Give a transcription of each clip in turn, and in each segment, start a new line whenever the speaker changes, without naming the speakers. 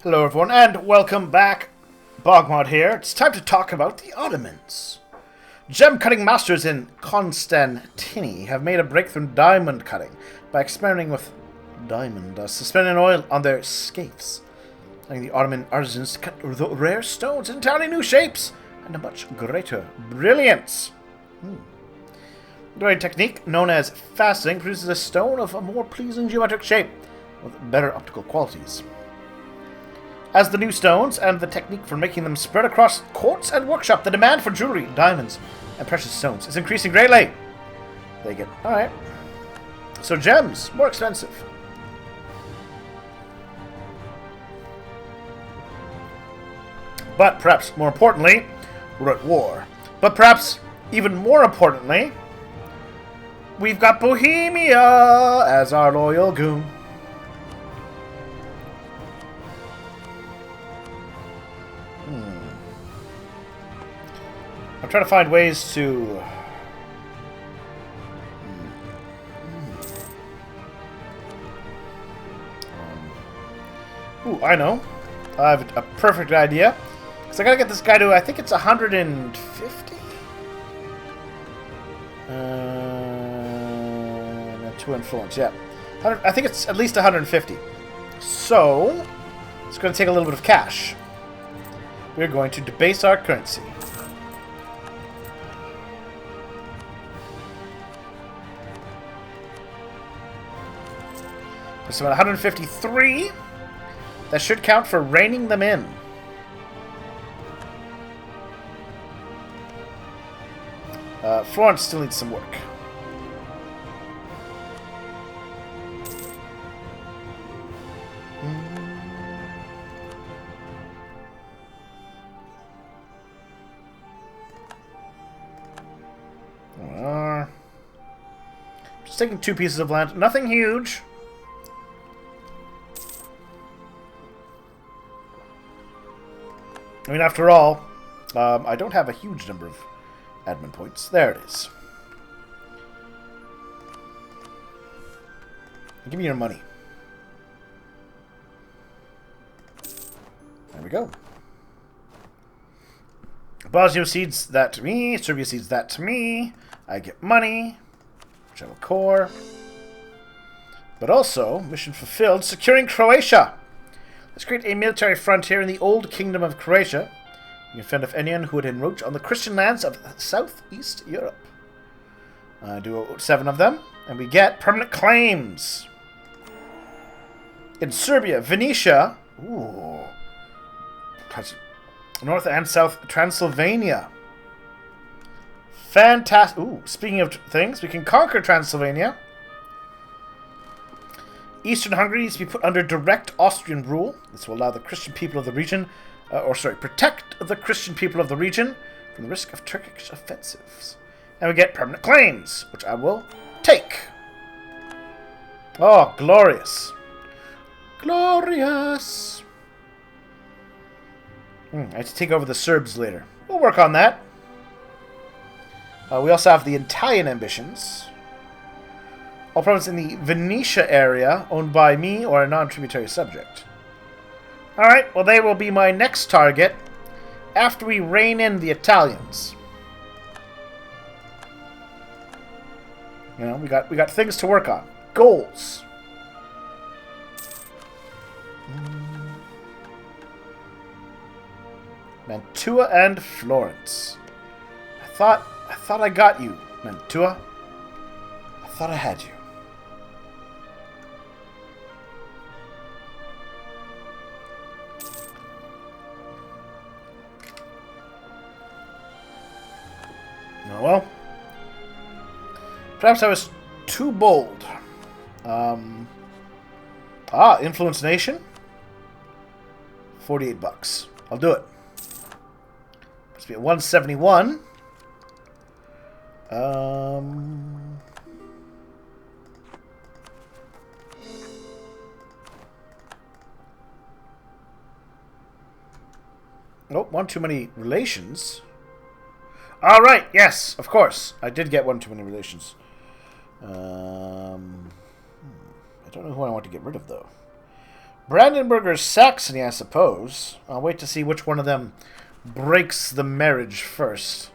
Hello everyone, and welcome back. BogMod here. It's time to talk about the Ottomans. Gem-cutting masters in Constantini have made a breakthrough in diamond cutting by experimenting with diamond suspended oil on their scapes, allowing the Ottoman artisans to cut rare stones in entirely new shapes and a much greater brilliance. The technique, known as faceting, produces a stone of a more pleasing geometric shape with better optical qualities. As the new stones and the technique for making them spread across courts and workshop, the demand for jewelry, diamonds, and precious stones is increasing greatly. Alright. So gems, more expensive. But perhaps more importantly, we're at war. But perhaps even more importantly, we've got Bohemia as our loyal goon. I'm trying to find ways to... Ooh, I know. I have a perfect idea. Because I gotta get this guy to, I think it's 150? Two influence, yeah. I think it's at least 150. So, it's going to take a little bit of cash. We're going to debase our currency. So about 153. That should count for reining them in. Florence still needs some work. Just taking 2 pieces of land. Nothing huge. I mean, after all, I don't have a huge number of admin points. There it is. Give me your money. There we go. Bosnia cedes that to me. Serbia cedes that to me. I get money. Which I will core. But also, mission fulfilled, securing Croatia. Let's create a military frontier in the old kingdom of Croatia. You can fend off anyone who would encroach on the Christian lands of Southeast Europe. Do 7 of them, and we get permanent claims. In Serbia, Venetia, ooh, North and South Transylvania. Fantastic. Ooh, speaking of things, we can conquer Transylvania. Eastern Hungary needs to be put under direct Austrian rule. This will allow the Christian people of the region, protect the Christian people of the region from the risk of Turkish offensives. And we get permanent claims, which I will take. Oh, glorious. Glorious. I have to take over the Serbs later. We'll work on that. We also have the Italian ambitions. All provinces in the Venetia area owned by me or a non-tributary subject. Alright, well they will be my next target after we rein in the Italians. You know, we got things to work on. Goals. Mantua and Florence. I thought I got you, Mantua. I thought I had you. Oh well. Perhaps I was too bold. Influence Nation. $48. I'll do it. Must be at 171. Oh, one too many relations. All right, yes, of course. I did get one too many relations. I don't know who I want to get rid of, though. Brandenburg or Saxony, I suppose. I'll wait to see which one of them breaks the marriage first.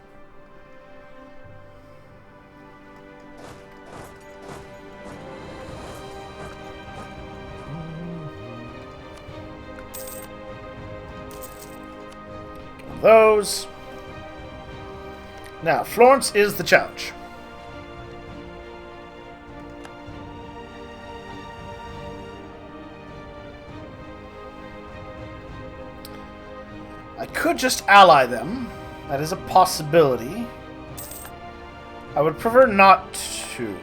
Those. Now, Florence is the challenge. I could just ally them. That is a possibility. I would prefer not to.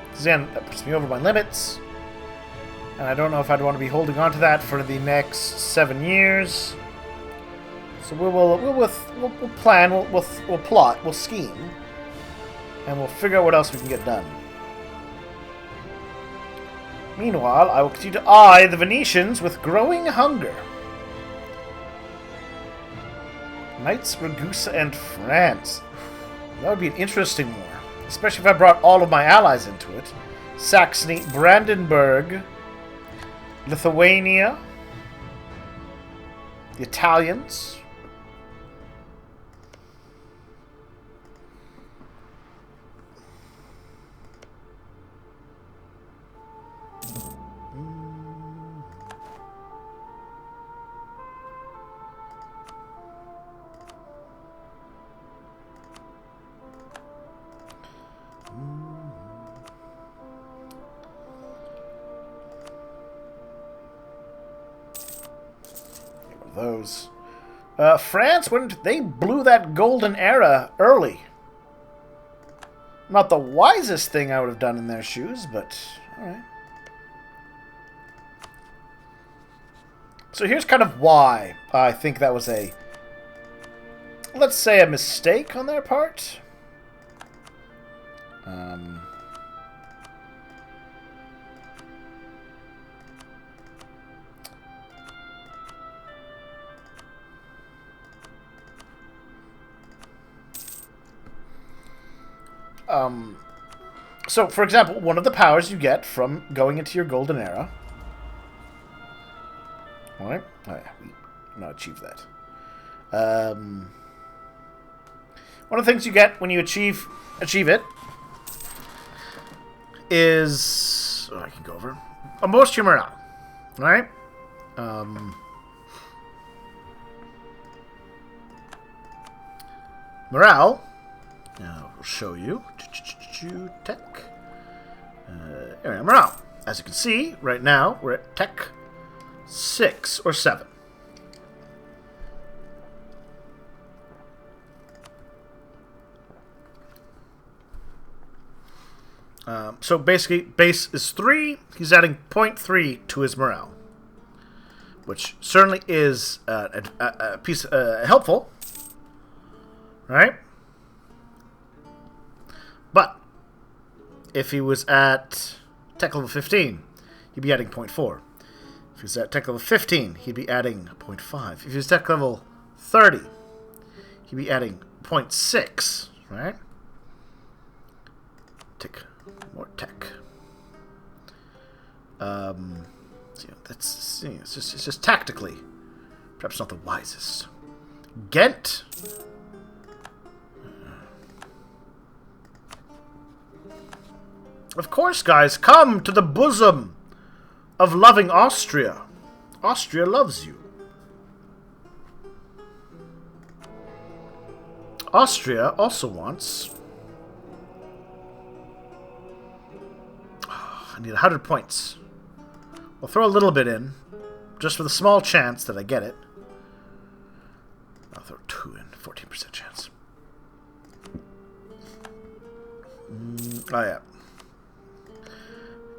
Because then that puts me over my limits. And I don't know if I'd want to be holding on to that for the next 7 years. So we'll plan, we'll plot, we'll scheme, and we'll figure out what else we can get done. Meanwhile, I will continue to eye the Venetians with growing hunger. Knights, Ragusa, and France. That would be an interesting war, especially if I brought all of my allies into it. Saxony, Brandenburg, Lithuania, the Italians. Those. France, when they blew that golden era early. Not the wisest thing I would have done in their shoes, but alright. So here's kind of why I think that was a, let's say, a mistake on their part. So, for example, one of the powers you get from going into your golden era. Alright? Oh, yeah, we not achieve that. One of the things you get when you achieve it is... Oh, I can go over. A most your morale. Alright? Morale. Now, we'll show you. Tech. Morale. As you can see, right now, we're at Tech 6 or 7. So basically, base is 3. He's adding 0.3 to his morale, which certainly is a piece helpful, right? But if he was at tech level 15, he'd be adding 0.4. If he was at tech level 15, he'd be adding 0.5. If he was tech level 30, he'd be adding 0.6, right? Tick. More tech. That's it's just tactically, perhaps not the wisest. Ghent. Of course, guys, come to the bosom of loving Austria. Austria loves you. Austria also wants... I need 100 points. We'll throw a little bit in, just for the small chance that I get it. I'll throw 2 in, 14% chance. Oh, yeah.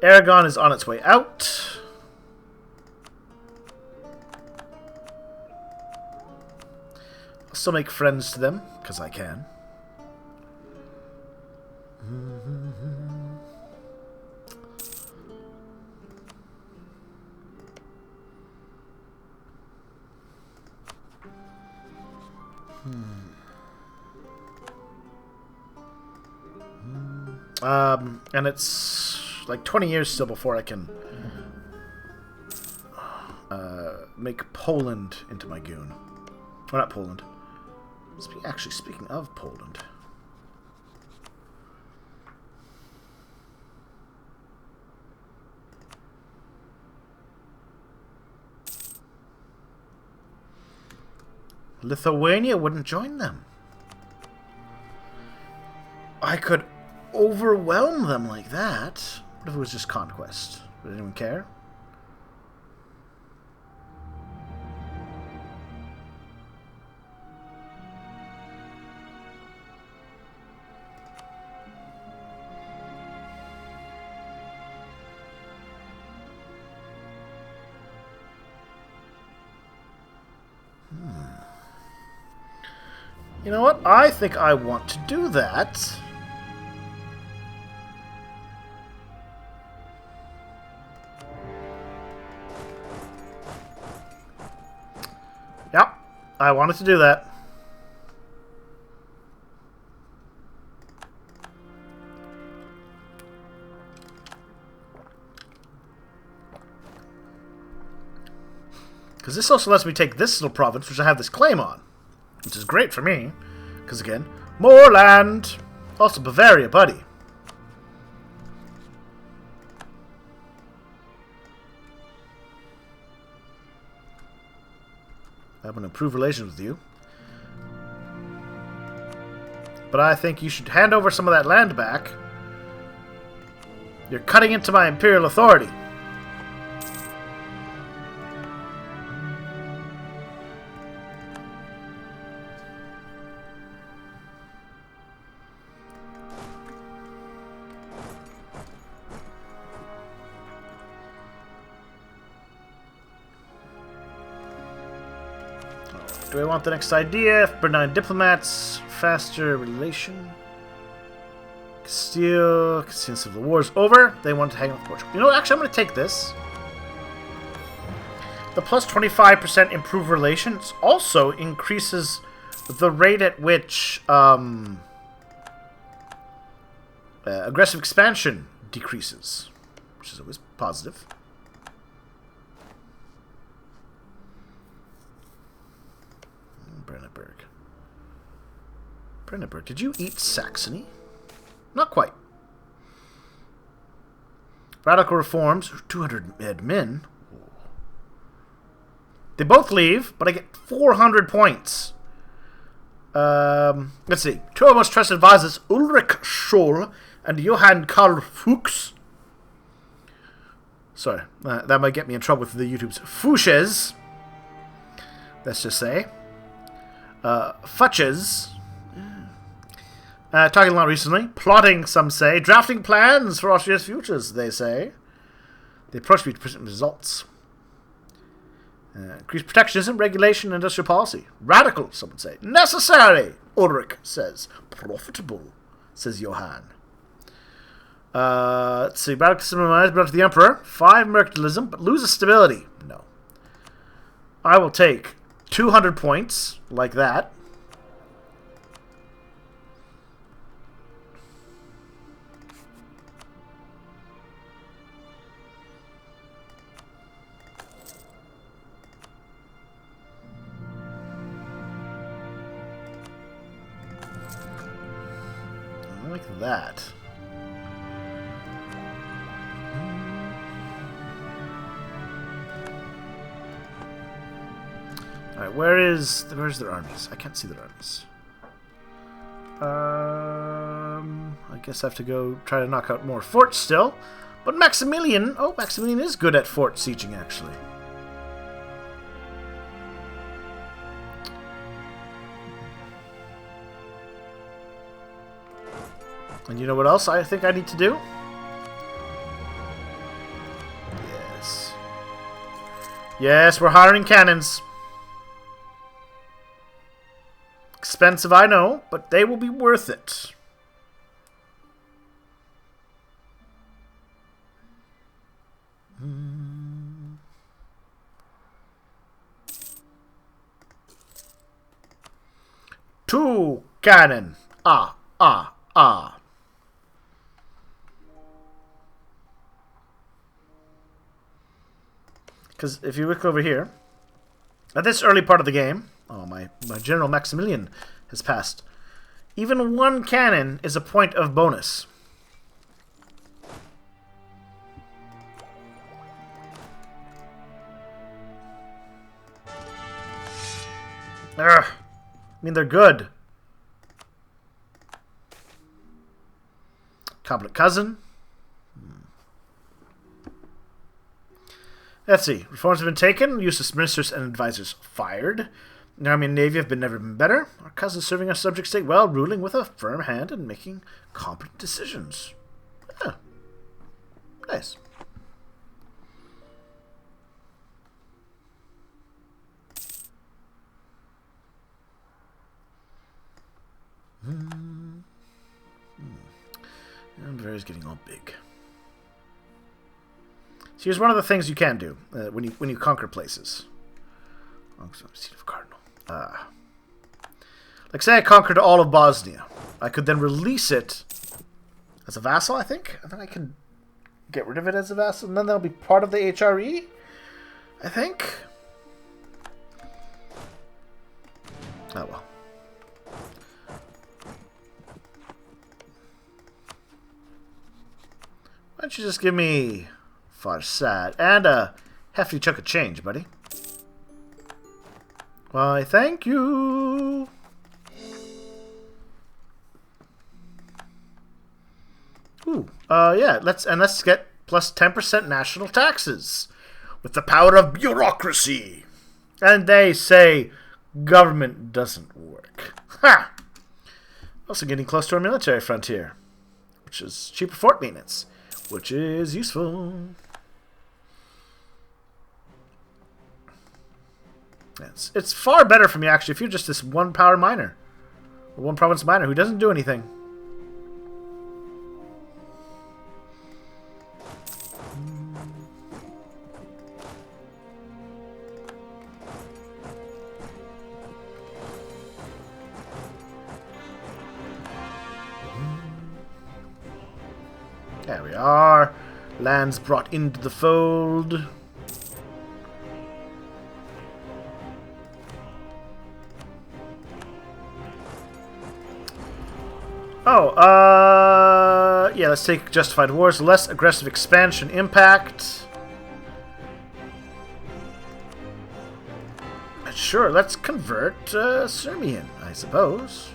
Aragon is on its way out. I'll still make friends to them, because I can. And it's like 20 years still before I can make Poland into my goon. Or not Poland. Actually, speaking of Poland. Lithuania wouldn't join them. I could overwhelm them like that. What if it was just conquest? Would anyone care? You know what? I think I want to do that. Yep, I wanted to do that. Because this also lets me take this little province, which I have this claim on. Which is great for me. Because again, more land. Also Bavaria, buddy. I'm going to improve relations with you. But I think you should hand over some of that land back. You're cutting into my imperial authority. Do I want the next idea? Bernine diplomats, faster relation. Castile, since the war's over, they want to hang out with Portugal. You know what? Actually, I'm going to take this. The plus 25% improved relations also increases the rate at which aggressive expansion decreases, which is always positive. Brandenburg, did you eat Saxony? Not quite. Radical reforms, 200 admin. They both leave, but I get 400 points. Let's see. Two of our most trusted advisors, Ulrich Scholl and Johann Karl Fuchs. Sorry, that might get me in trouble with the YouTube's Fuchses. Let's just say. Futches. Talking a lot recently. Plotting, some say. Drafting plans for Austria's futures, they say. They approach me to present results. Increased protectionism, regulation, and industrial policy. Radical, some would say. Necessary, Ulrich says. Profitable, says Johann. Let's see. Radicalism brought to the Emperor. 5 mercantilism, but loses stability. No. I will take 200 points, like that. Like that. Alright, where's their armies? I can't see their armies. I guess I have to go try to knock out more forts still. But Maximilian, Maximilian is good at fort sieging actually. And you know what else I think I need to do? Yes. Yes, we're hiring cannons. Expensive, I know, but they will be worth it. Two cannon. Ah. Because if you look over here, at this early part of the game, oh, my General Maximilian has passed. Even one cannon is a point of bonus. Ugh. I mean, they're good. Competent cousin. Let's see. Reforms have been taken. Use of ministers and advisors fired. The Army and Navy have never been better. Our cousins serving our subject state well, ruling with a firm hand and making competent decisions. Yeah. Nice. And Bavaria's getting all big. So here's one of the things you can do when you conquer places. Oh, seat of Cardinal. Like say I conquered all of Bosnia. I could then release it as a vassal, I think. And then I can get rid of it as a vassal. And then that'll be part of the HRE, I think. Oh, well. Why don't you just give me Farsad and a hefty chunk of change, buddy? Why, thank you. Ooh, yeah. Let's get plus 10% national taxes with the power of bureaucracy. And they say government doesn't work. Ha! Also getting close to our military frontier, which is cheaper fort maintenance, which is useful. It's far better for me, actually, if you're just this one power miner. Or one province miner who doesn't do anything. There we are. Lands brought into the fold. Oh, yeah, let's take Justified Wars. Less aggressive expansion impact. Sure, let's convert Sirmian, I suppose.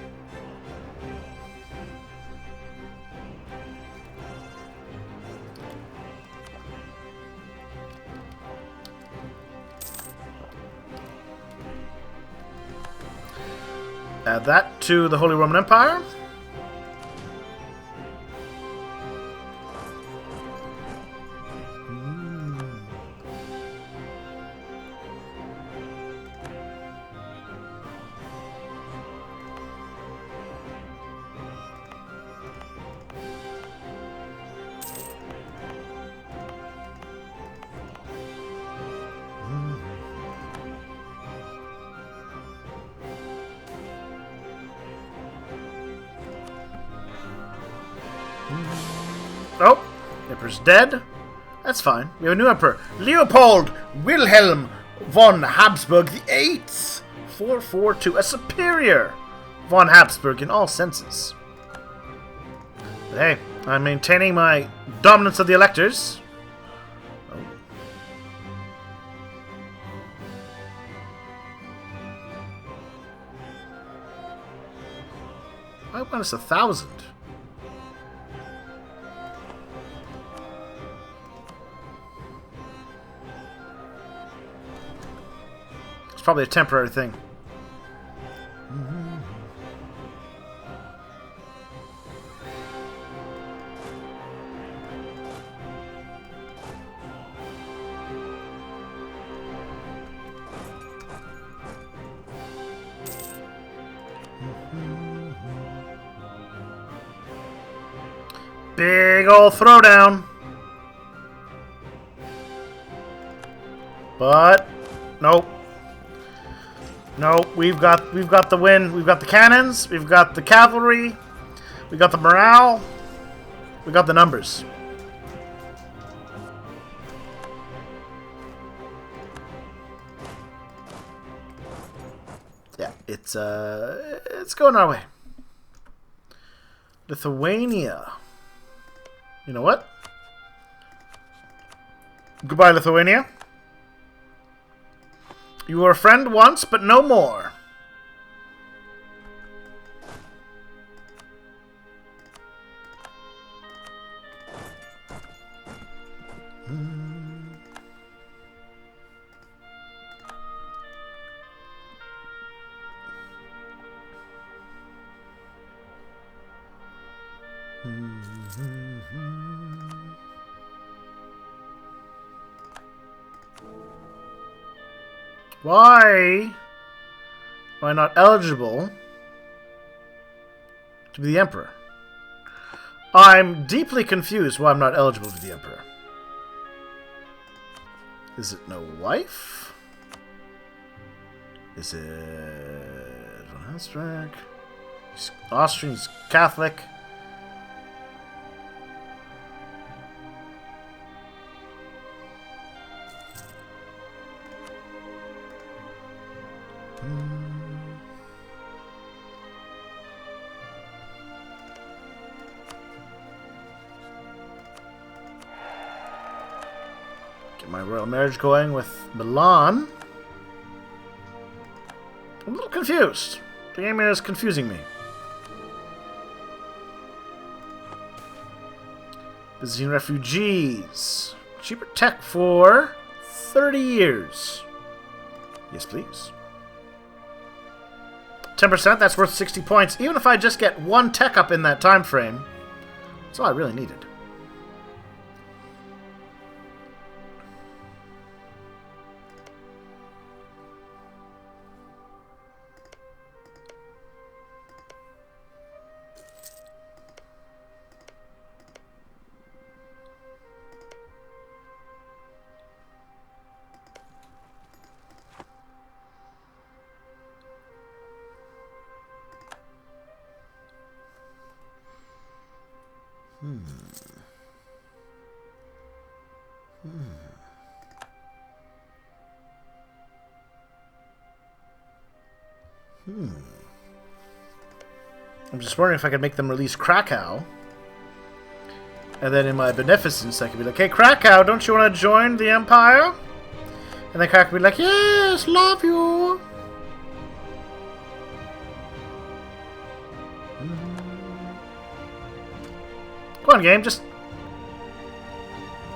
Add that to the Holy Roman Empire. Oh, Emperor's dead. That's fine. We have a new Emperor. Leopold Wilhelm von Habsburg the 8th. 442. A superior von Habsburg in all senses. But hey, I'm maintaining my dominance of the electors. Oh. Why minus 1,000? It's probably a temporary thing. Big ol' throwdown. But nope. No, we've got the win. We've got the cannons. We've got the cavalry. We got the morale. We got the numbers. Yeah, it's going our way. Lithuania. You know what? Goodbye, Lithuania. You were a friend once, but no more. Why am I not eligible to be the Emperor? I'm deeply confused why I'm not eligible to be the Emperor. Is it no wife? Is it von Hansdrack? He's Austrian, he's Catholic. Get my royal marriage going with Milan. I'm a little confused. The game is confusing me. Visiting refugees. Cheaper tech for 30 years. Yes, please. 10%, that's worth 60 points. Even if I just get one tech up in that time frame, that's all I really needed. I'm just wondering if I could make them release Krakow. And then in my beneficence, I could be like, hey, Krakow, don't you want to join the Empire? And then Krakow would be like, yes, love you. Go on, game, just...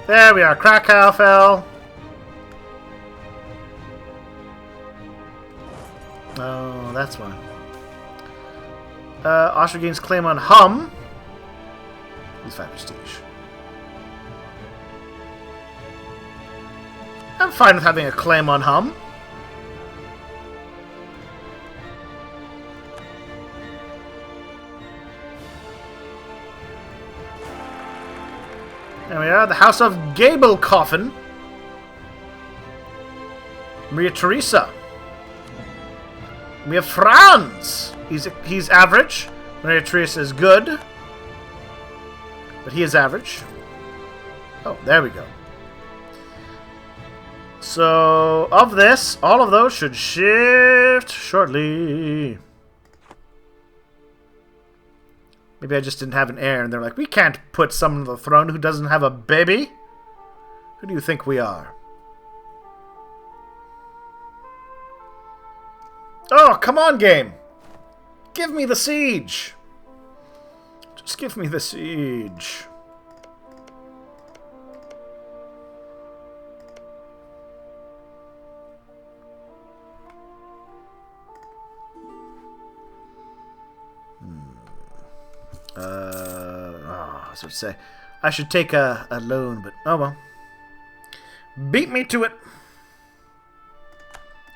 There we are, Krakow fell. Oh, that's why. Austria gains claim on Hum. He's 5 prestige. I'm fine with having a claim on Hum. There we are, the House of Gabelkoffen. Maria Theresa. We have Franz. He's average. Maria Theresa is good. But he is average. Oh, there we go. So, of this, all of those should shift shortly. Maybe I just didn't have an heir, and they're like, we can't put someone on the throne who doesn't have a baby. Who do you think we are? Oh, come on, game. Give me the siege. Just give me the siege. I was going to say, I should take a loan, but oh well. Beat me to it.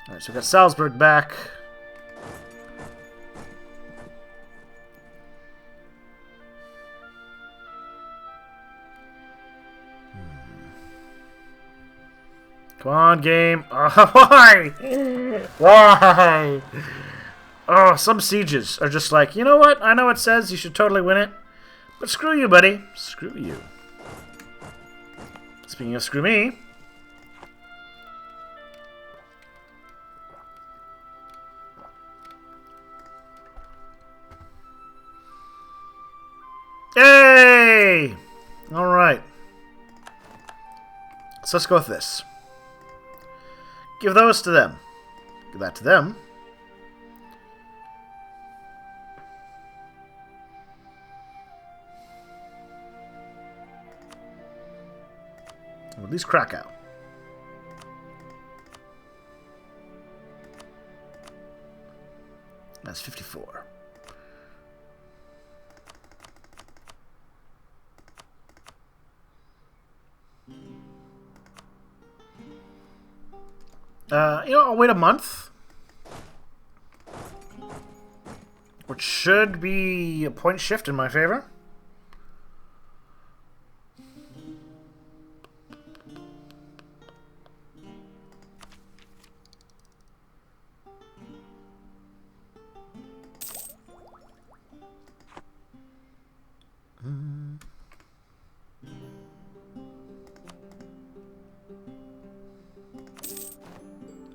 Alright, so we got Salzburg back. Come on, game. Oh, why? Why? Oh, some sieges are just like, you know what? I know it says you should totally win it. But screw you, buddy. Screw you. Speaking of screw me. So let's go with this. Give those to them. Give that to them. At least Krakow. That's 54. I'll wait a month. Which should be a point shift in my favor.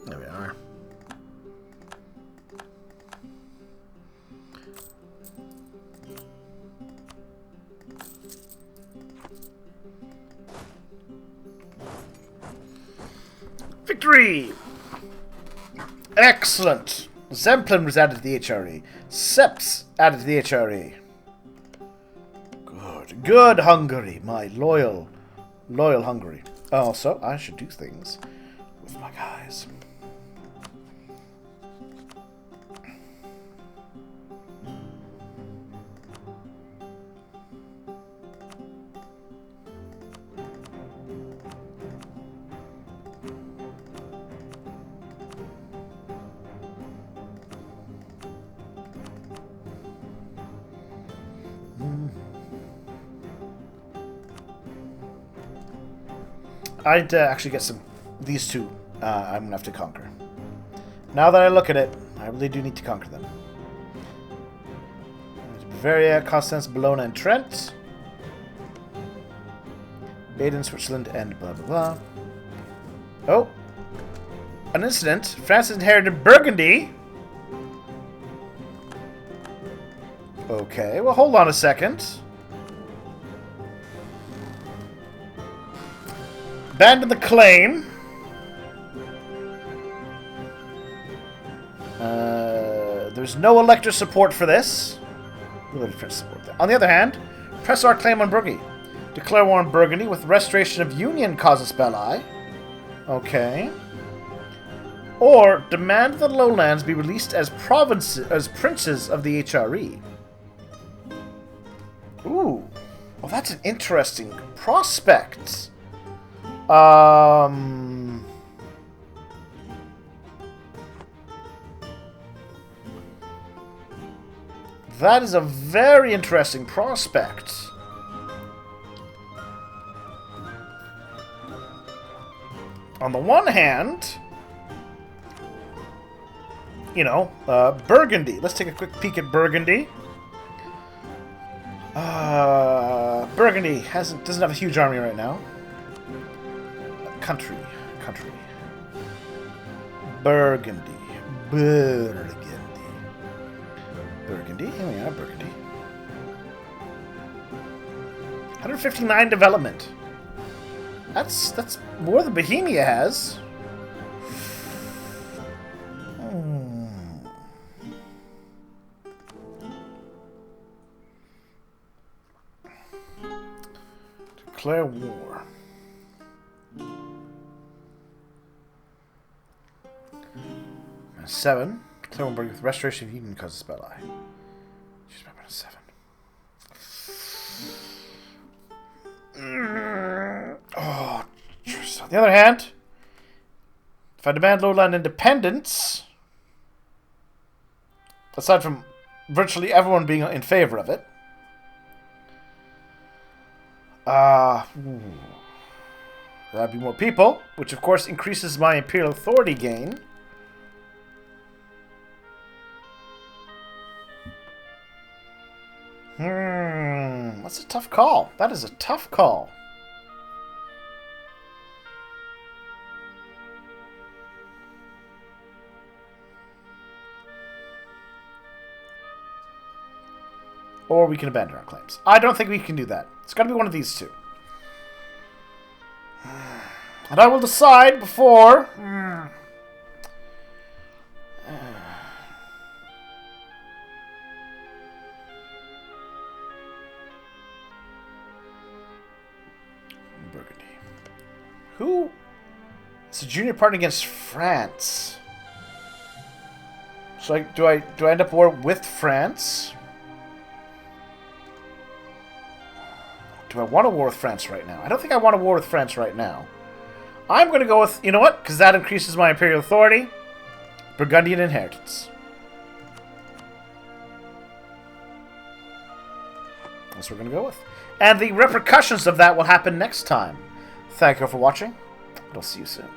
There we are. Victory! Excellent! Zemplin was added to the HRE. Seps added to the HRE. Good. Good Hungary. My loyal Hungary. Also, I should do things with my guys. I'd actually get these two I'm going to have to conquer. Now that I look at it, I really do need to conquer them. Bavaria, Constance, Bologna, and Trent. Baden, Switzerland, and blah blah blah. Oh! An incident. France has inherited Burgundy. Okay, well hold on a second. Abandon the claim. There's no elector support for this. On the other hand, press our claim on Burgundy. Declare war on Burgundy with restoration of Union casus belli. Okay. Or demand that the lowlands be released as princes of the HRE. Ooh. Well, that's an interesting prospect. That is a very interesting prospect. On the one hand, Burgundy. Let's take a quick peek at Burgundy. Burgundy doesn't have a huge army right now. Country. Burgundy. Here we are, Burgundy. 159 development. That's more than Bohemia has. Declare war. And 7. Declare war with restoration of Union casus belli. She's remembered 7. Oh, on the other hand, if I demand lowland independence, aside from virtually everyone being in favor of it, that'd be more people, which of course increases my imperial authority gain. That's a tough call. That is a tough call. Or we can abandon our claims. I don't think we can do that. It's got to be one of these two. And I will decide before... Burgundy. Who? It's a junior partner against France. So do I end up war with France? Do I want a war with France right now? I don't think I want a war with France right now. I'm going to go with, you know what? Because that increases my imperial authority. Burgundian inheritance. That's what we're going to go with. And the repercussions of that will happen next time. Thank you for watching. I'll see you soon.